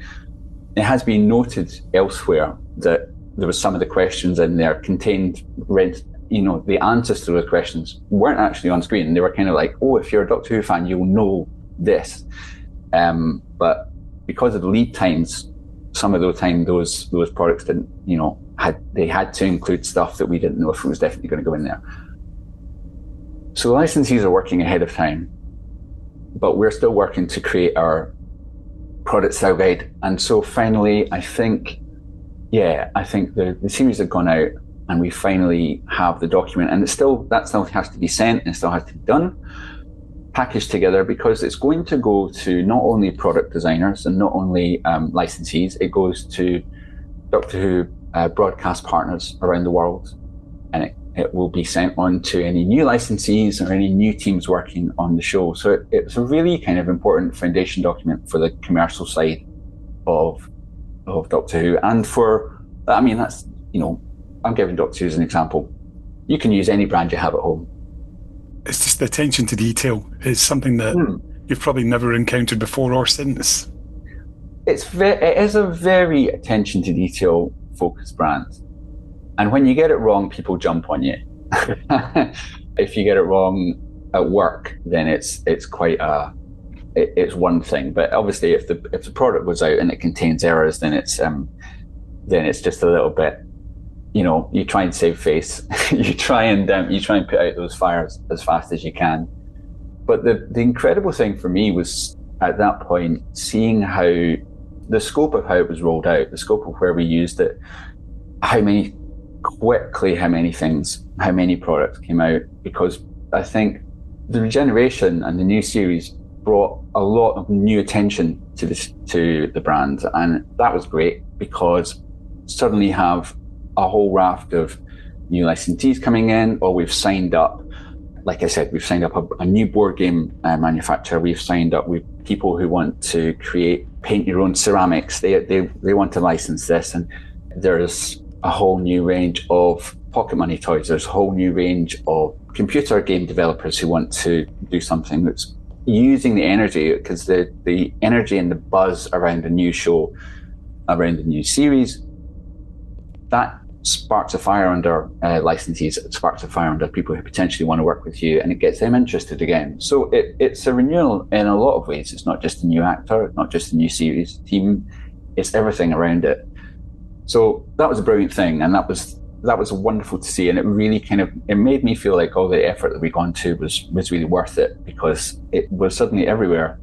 it has been noted elsewhere that there was some of the questions in there contained, the answers to those questions weren't actually on screen. They were kind of like, oh, if you're a Doctor Who fan, you'll know this. But because of the lead times, some of the time those products didn't, they had to include stuff that we didn't know if it was definitely going to go in there. So the licensees are working ahead of time, but we're still working to create our product style guide. And so finally, I think the series had gone out and we finally have the document, and that still has to be sent and it still has to be done, packaged together, because it's going to go to not only product designers and not only licensees, it goes to Doctor Who broadcast partners around the world, and it will be sent on to any new licensees or any new teams working on the show. So it's a really kind of important foundation document for the commercial side of Doctor Who. And that's, I'm giving Doctor Who as an example. You can use any brand you have at home. It's just the attention to detail is something that you've probably never encountered before or since. It is a very attention to detail focused brand. And when you get it wrong, people jump on you. If you get it wrong at work, then it's quite it's one thing. But obviously, if the product was out and it contains errors, then it's just a little bit. You try and save face. you try and put out those fires as fast as you can. But the incredible thing for me was at that point seeing how the scope of how it was rolled out, the scope of where we used it, how many products came out, because I think the regeneration and the new series brought a lot of new attention to the brand, and that was great because suddenly you have a whole raft of new licensees coming in, or we've signed up, like I said, we've signed up a new board game manufacturer. We've signed up with people who want to paint your own ceramics. They want to license this, and there's a whole new range of pocket money toys. There's a whole new range of computer game developers who want to do something that's using the energy, because the energy and the buzz around a new show, around the new series, that sparks a fire under licensees. It sparks a fire under people who potentially want to work with you, and it gets them interested again. So it's a renewal in a lot of ways. It's not just a new actor, not just a new series team, it's everything around it. So that was a brilliant thing, and that was wonderful to see, and it really it made me feel like all the effort that we'd gone to was really worth it, because it was suddenly everywhere.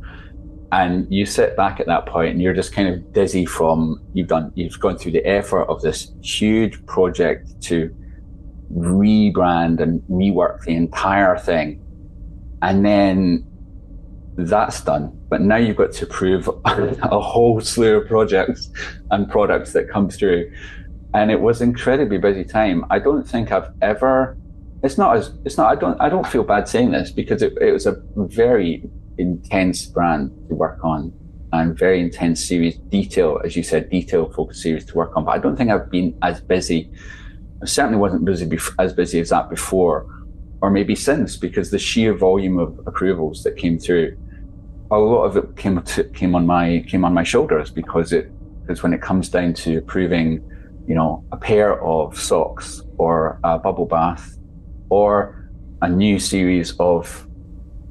And you sit back at that point and you're just kind of dizzy from you've gone through the effort of this huge project to rebrand and rework the entire thing. And then that's done. But now you've got to approve a whole slew of projects and products that come through. And it was an incredibly busy time. I don't think I've ever, I don't feel bad saying this, because it was a very intense brand to work on, and very intense series, detail focused series to work on. But I don't think I've been as busy. I certainly wasn't as busy as that before, or maybe since, because the sheer volume of approvals that came through, a lot of it came on my shoulders, because when it comes down to approving, a pair of socks, or a bubble bath, or a new series of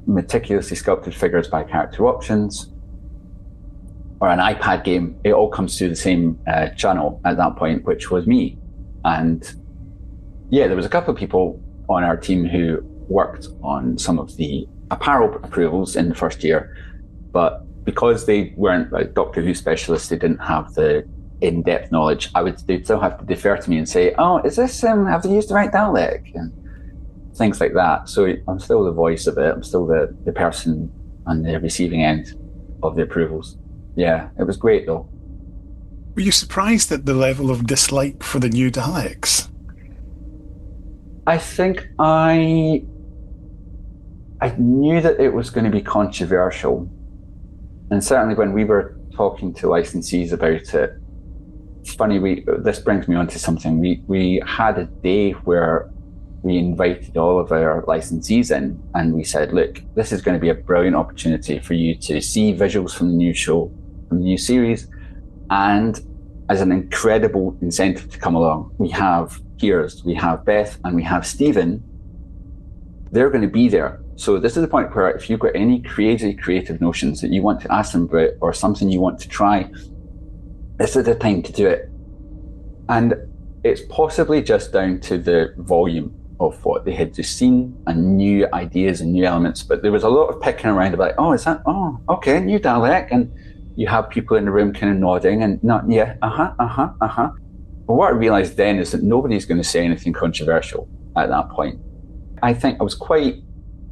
meticulously sculpted figures by Character Options, or an iPad game, it all comes through the same channel at that point, which was me. And yeah, there was a couple of people on our team who worked on some of the apparel approvals in the first year, but because they weren't like Doctor Who specialists, they didn't have the in-depth knowledge. They'd still have to defer to me and say, "Oh, is this have they used the right Dalek?" and things like that. So I'm still the voice of it. I'm still the person on the receiving end of the approvals. Yeah, it was great though. Were you surprised at the level of dislike for the new Daleks? I think I knew that it was going to be controversial, and certainly when we were talking to licensees about it, it's funny, this brings me on to something. We had a day where we invited all of our licensees in, and we said, look, this is going to be a brilliant opportunity for you to see visuals from the new show, from the new series, and as an incredible incentive to come along, we have Piers, we have Beth, and we have Stephen. They're going to be there. So this is the point where if you've got any crazy creative notions that you want to ask them about, or something you want to try, this is the time to do it. And it's possibly just down to the volume of what they had just seen and new ideas and new elements. But there was a lot of picking around about, okay, new Dalek. And you have people in the room kind of nodding and not, yeah, But what I realized then is that nobody's going to say anything controversial at that point. I think I was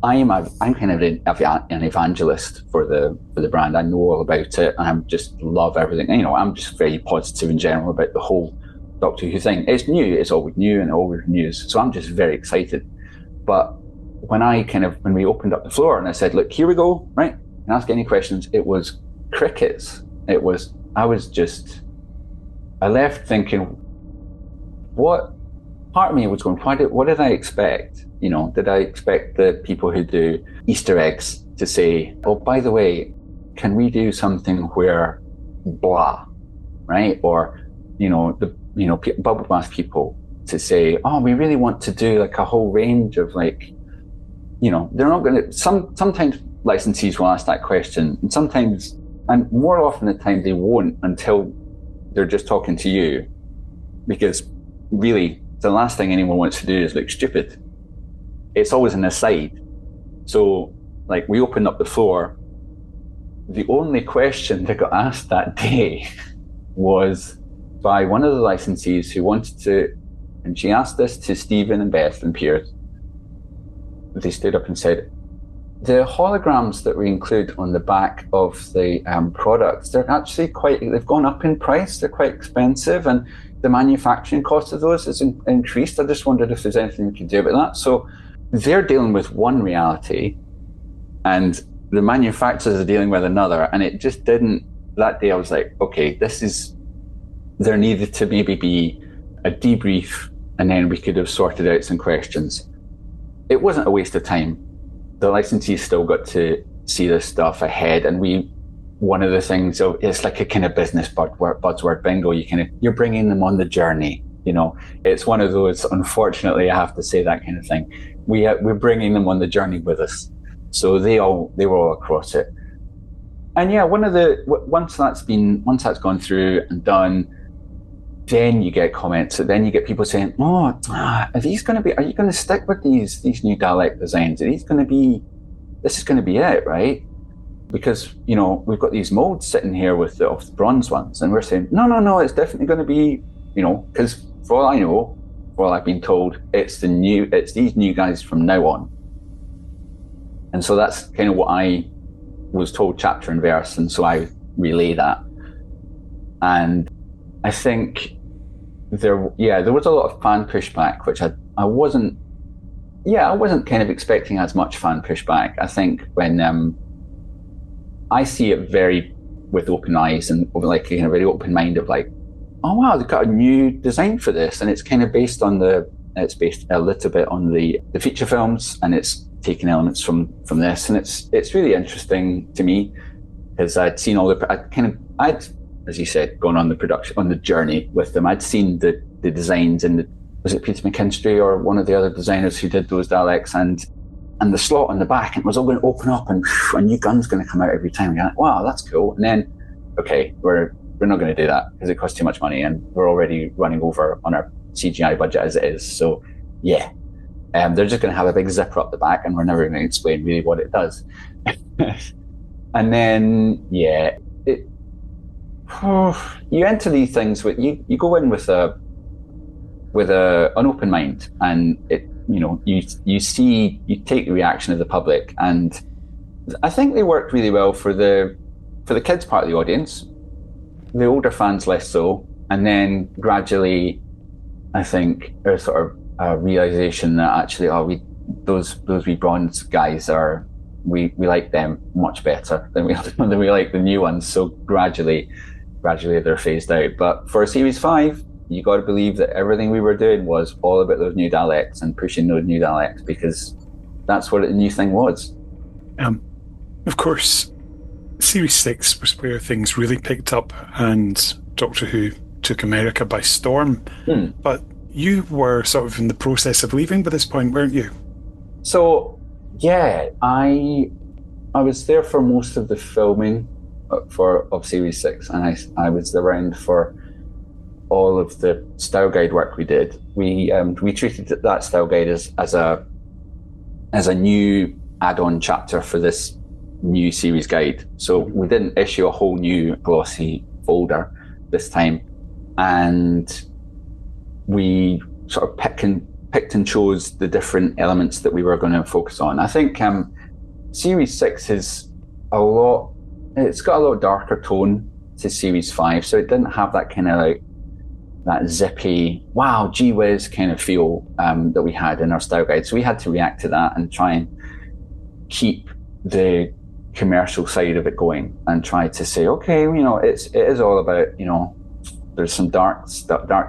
I'm kind of an evangelist for the brand. I know all about it, and I just love everything. I'm just very positive in general about the whole Doctor Who thing. It's new, it's always new and always news. So I'm just very excited. But when we opened up the floor and I said, look, here we go, right? And ask any questions, it was crickets. I was just I left thinking, what part of me was going, what did I expect? Did I expect the people who do Easter eggs to say, oh, by the way, can we do something where blah, right? Or, bubble bath people to say, oh, we really want to do like a whole range of like, they're not going to, sometimes licensees will ask that question, and sometimes, and more often the time they won't until they're just talking to you, because really the last thing anyone wants to do is look stupid. It's always an aside. So like we opened up the floor, the only question that got asked that day was by one of the licensees who wanted to, and she asked this to Stephen and Beth and Piers. They stood up and said, the holograms that we include on the back of the products, they're actually they've gone up in price, they're quite expensive, and the manufacturing cost of those has increased. I just wondered if there's anything we could do about that. So they're dealing with one reality, and the manufacturers are dealing with another, and it just didn't, that day I was like, okay, there needed to maybe be a debrief, and then we could have sorted out some questions. It wasn't a waste of time. The licensees still got to see this stuff ahead, and one of the things, so it's like a kind of business buzzword bingo. You're bringing them on the journey. It's one of those. Unfortunately, I have to say that kind of thing. We're bringing them on the journey with us, so they were all across it. And yeah, once that's gone through and done, then you get comments. Then you get people saying, "Oh, are you going to stick with these new Dalek designs? This is going to be it, right?" Because we've got these molds sitting here with the bronze ones, and we're saying, no, it's definitely going to be, because for all I know, for all I've been told, it's these new guys from now on. And so that's kind of what I was told, chapter and verse, and so I relay that. And I think there was a lot of fan pushback, which I wasn't kind of expecting as much fan pushback. I think when I see it very with open eyes and like kind of very open mind of like, oh wow, they've got a new design for this, and it's kind of based a little bit on the feature films, and it's taking elements from this, and it's really interesting to me because I'd seen I'd, as you said, gone on the journey with them. I'd seen the designs, and was it Peter McKinstry or one of the other designers who did those Daleks, and the slot on the back, and it was all going to open up, and a new gun's going to come out every time. You're like, wow, that's cool. And then, okay, we're not going to do that because it costs too much money, and we're already running over on our CGI budget as it is. So yeah, they're just going to have a big zipper up the back, and we're never going to explain really what it does. And then, yeah, you enter these things with you go in with an open mind, and you take the reaction of the public, and I think they worked really well for the kids part of the audience. The older fans less so, and then gradually, I think there's sort of a realization that actually, those wee bronze guys we like them much better than we like the new ones. So gradually they're phased out. But for Series 5, you got to believe that everything we were doing was all about those new Daleks and pushing those new Daleks, because that's what the new thing was. Of course, Series 6 was where things really picked up and Doctor Who took America by storm. But you were sort of in the process of leaving by this point, weren't you? So, yeah, I was there for most of the filming of Series 6, and I was around for all of the style guide work we did. We treated that style guide as a new add-on chapter for this new series guide. So we didn't issue a whole new glossy folder this time, and we sort of picked and chose the different elements that we were going to focus on. I think Series 6 it's got a lot darker tone to Series 5, so it didn't have that kind of like that zippy, wow, gee whiz kind of feel that we had in our style guide. So we had to react to that and try and keep the commercial side of it going, and try to say, okay, it is all about, there's some dark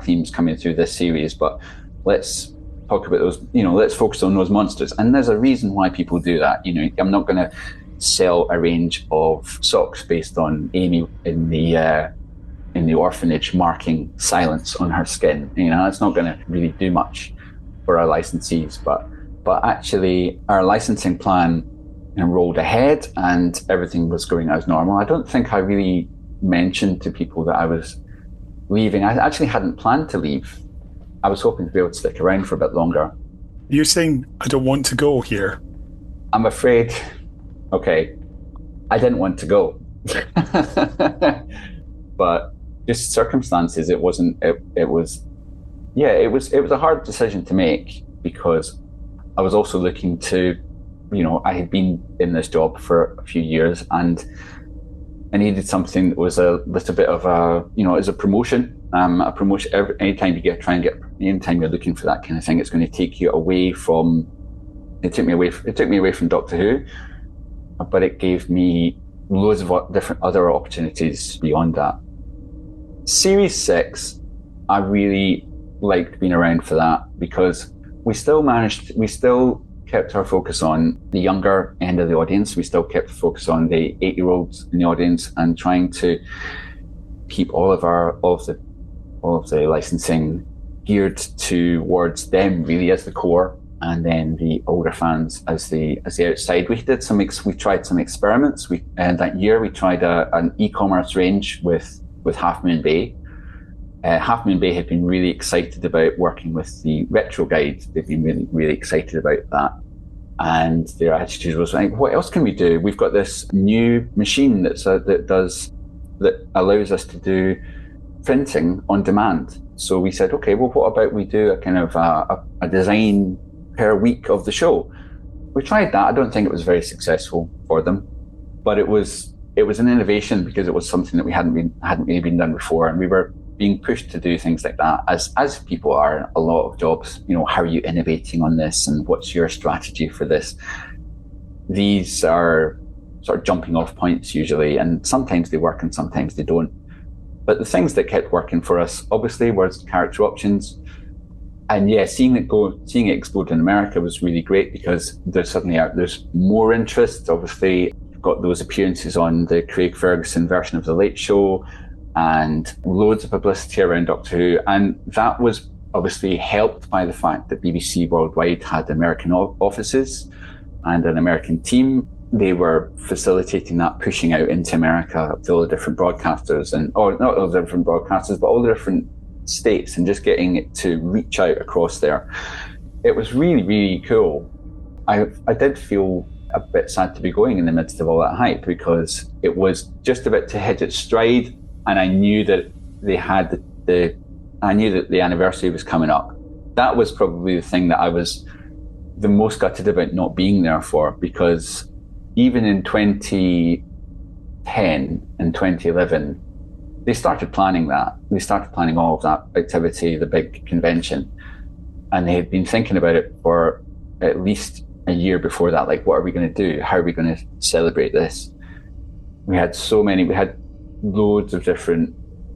themes coming through this series, but let's talk about those, let's focus on those monsters. And there's a reason why people do that. I'm not going to sell a range of socks based on Amy in the orphanage marking silence on her skin. It's not going to really do much for our licensees, but actually our licensing plan rolled ahead and everything was going as normal. I don't think I really mentioned to people that I was leaving. I actually hadn't planned to leave. I was hoping to be able to stick around for a bit longer. You're saying, I don't want to go here. I'm afraid, okay, I didn't want to go. But just circumstances, it was a hard decision to make, because I was also looking to, I had been in this job for a few years and I needed something that was a little bit of as a promotion. Anytime you're looking for that kind of thing, it's going to take you away from. It took me away from Doctor Who, but it gave me loads of different other opportunities beyond that. Series 6, I really liked being around for that, because we still kept our focus on the younger end of the audience. We still kept focus on the 8-year-olds in the audience and trying to keep all of the licensing geared towards them really as the core, and then the older fans as the outside. We tried some experiments. That year we tried an e-commerce range with Half Moon Bay. Half Moon Bay had been really excited about working with the retro guide. They've been really, really excited about that. And their attitude was like, what else can we do? We've got this new machine that allows us to do printing on demand. So we said, okay, well, what about we do a kind of a design per week of the show? We tried that. I don't think it was very successful for them, but it was an innovation because it was something that we hadn't really been done before, and we were being pushed to do things like that, as people are in a lot of jobs. How are you innovating on this, and what's your strategy for this? These are sort of jumping off points usually, and sometimes they work and sometimes they don't. But the things that kept working for us, obviously, was character options. And yeah, seeing it explode in America was really great, because there's more interest. Obviously, you've got those appearances on the Craig Ferguson version of The Late Show, and loads of publicity around Doctor Who. And that was obviously helped by the fact that BBC Worldwide had American offices and an American team. They were facilitating that, pushing out into America to all the different broadcasters, or not all the different broadcasters, but all the different states, and just getting it to reach out across there. It was really, really cool. I did feel a bit sad to be going in the midst of all that hype, because it was just about to hit its stride, and I knew that I knew that the anniversary was coming up. That was probably the thing that I was the most gutted about not being there for, because even in 2010 and 2011, they started planning that. They started planning all of that activity, the big convention, and they had been thinking about it for at least a year before that. Like, what are we going to do? How are we going to celebrate this? We had loads of different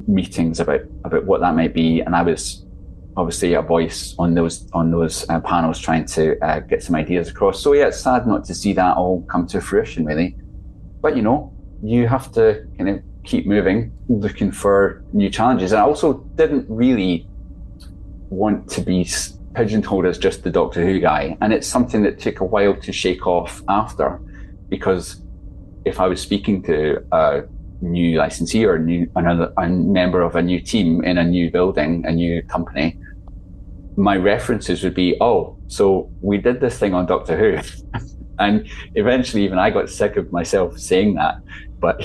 meetings about what that might be, and I was obviously a voice on those panels trying to get some ideas across. So yeah, it's sad not to see that all come to fruition, really. But you have to kind of keep moving, looking for new challenges. And I also didn't really want to be pigeonholed as just the Doctor Who guy, and it's something that took a while to shake off after, because if I was speaking to a new licensee or a member of a new team in a new building, a new company, my references would be, oh, so we did this thing on Doctor Who. And eventually even I got sick of myself saying that. But,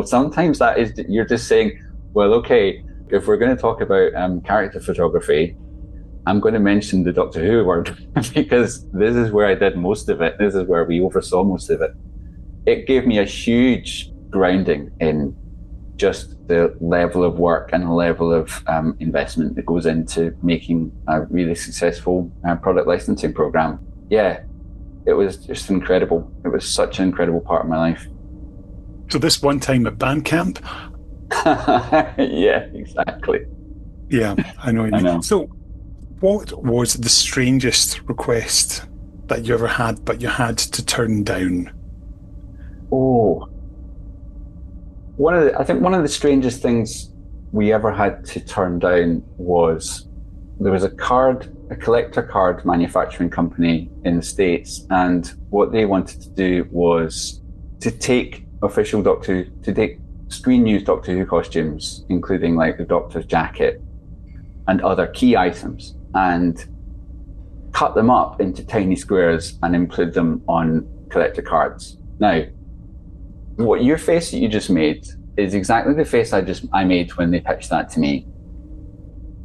sometimes that is, you're just saying, well, okay, if we're going to talk about character photography, I'm going to mention the Doctor Who word because this is where I did most of it. This is where we oversaw most of it. It gave me a huge grounding in just the level of work and the level of investment that goes into making a really successful product licensing program. Yeah, it was just incredible. It was such an incredible part of my life. So this one time at band camp, Yeah, exactly. Yeah, I know what you I mean. know. So, what was the strangest request that you ever had, but you had to turn down? Oh, I think one of the strangest things we ever had to turn down was there was a collector card manufacturing company in the States, and what they wanted to do was to take to take screen used Doctor Who costumes, including like the Doctor's jacket and other key items, and cut them up into tiny squares and include them on collector cards. Now, what your face that you just made is exactly the face I made when they pitched that to me.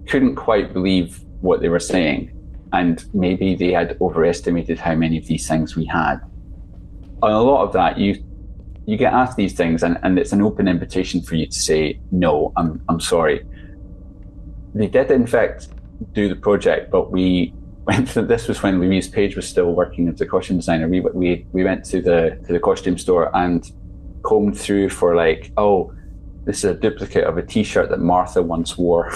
Couldn't quite believe what they were saying, and maybe they had overestimated how many of these things we had. On a lot of that, you get asked these things, and it's an open invitation for you to say no. I'm sorry. They did in fact do the project, but we went through, this was when Louise Page was still working as a costume designer. We went to the costume store and combed through for like, oh, this is a duplicate of a T-shirt that Martha once wore,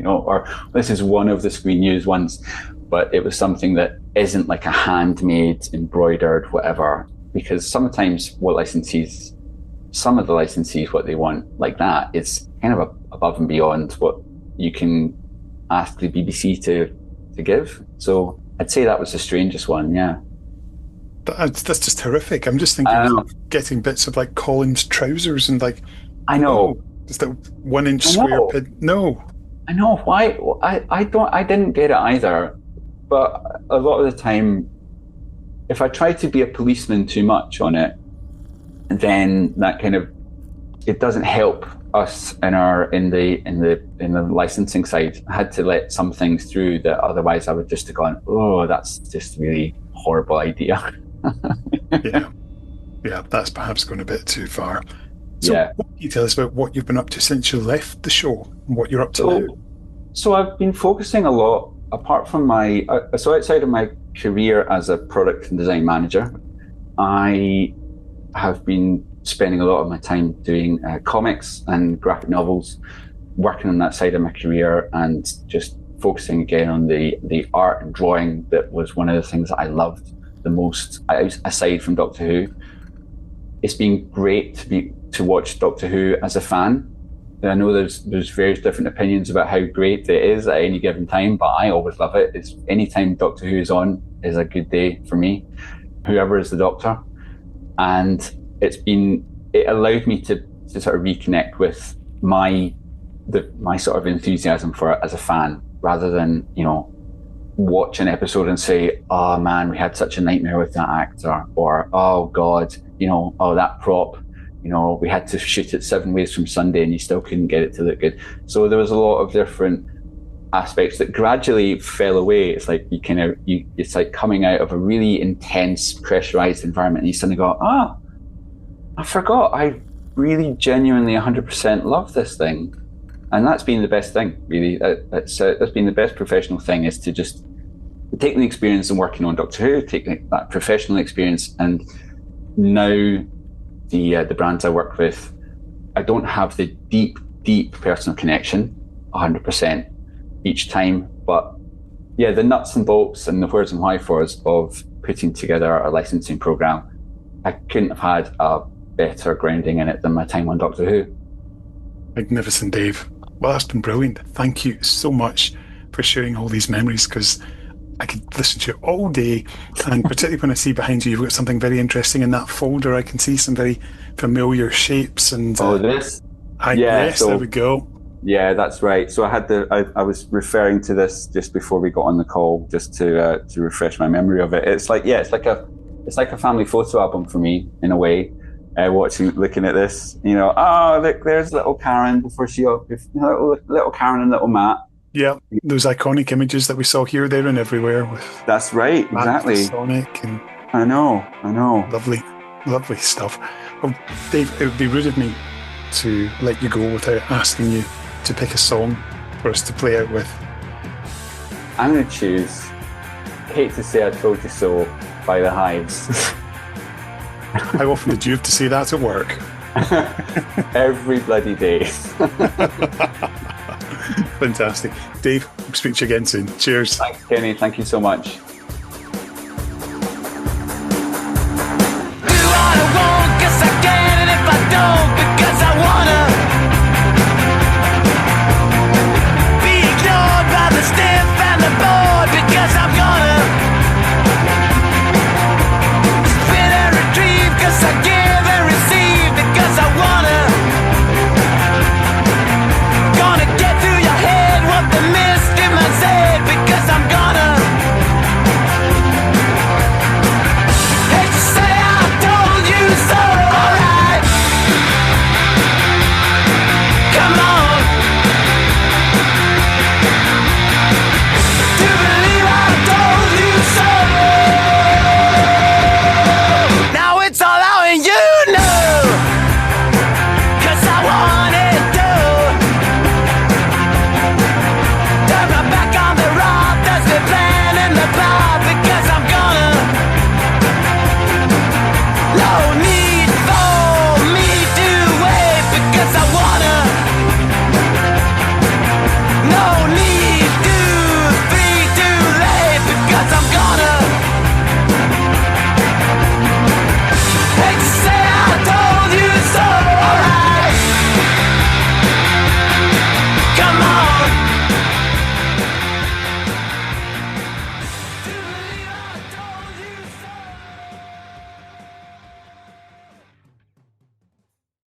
or this is one of the screen used ones, but it was something that isn't like a handmade, embroidered, whatever. Because sometimes some of the licensees, what they want like that, it's kind of above and beyond what you can ask the BBC to give. So I'd say that was the strangest one, yeah. That's just horrific. I'm just thinking of getting bits of like Colin's trousers and like, I know, just a 1 inch square pin. No, I know why. I didn't get it either. But a lot of the time, if I try to be a policeman too much on it, then that kind of, it doesn't help us in the licensing side. I had to let some things through that otherwise I would just have gone, oh, that's just a really horrible idea. yeah, that's perhaps gone a bit too far. So Yeah. what can you tell us about what you've been up to since you left the show and what you're up to now? So I've been focusing a lot, apart from so outside of my career as a product and design manager, I have been spending a lot of my time doing comics and graphic novels, working on that side of my career, and just focusing again on the art and drawing. That was one of the things that I loved the most, aside from Doctor Who. It's been great to watch Doctor Who as a fan. I know there's various different opinions about how great it is at any given time, but I always love it. It's anytime Doctor Who is on is a good day for me, whoever is the Doctor. And it allowed me to sort of reconnect with my sort of enthusiasm for it as a fan, rather than, watch an episode and say, oh man, we had such a nightmare with that actor, or oh god, oh, that prop, we had to shoot it 7 ways from Sunday and you still couldn't get it to look good. So there was a lot of different aspects that gradually fell away. It's like it's like coming out of a really intense, pressurized environment, and you suddenly go, I forgot I really genuinely 100% love this thing. And that's been the best thing, really. That's been the best professional thing, is to just take the experience and working on Doctor Who, take that professional experience, and now the brands I work with, I don't have the deep personal connection 100% each time, but yeah, the nuts and bolts and the where's and why fors of putting together a licensing program, I couldn't have had a better grounding in it than my time on Doctor Who. Magnificent, Dave. Well, that's been brilliant. Thank you so much for sharing all these memories, because I could listen to you all day, and particularly when I see behind you, you've got something very interesting in that folder. I can see some very familiar shapes and... this? Yes, there we go. Yeah, that's right. So I was referring to this just before we got on the call, just to refresh my memory of it. It's like a family photo album for me, in a way. Looking at this, look, there's little Karen before little Karen and little Matt. Yeah, those iconic images that we saw here, there, and everywhere. That's right, exactly. Sonic and I know. Lovely stuff. Well, Dave, it would be rude of me to let you go without asking you to pick a song for us to play out with. I'm going to choose "Hate to Say I Told You So" by The Hives. How often did you have to say that at work? Every bloody day. Fantastic. Dave, we'll speak to you again soon. Cheers. Thanks, Kenny. Thank you so much.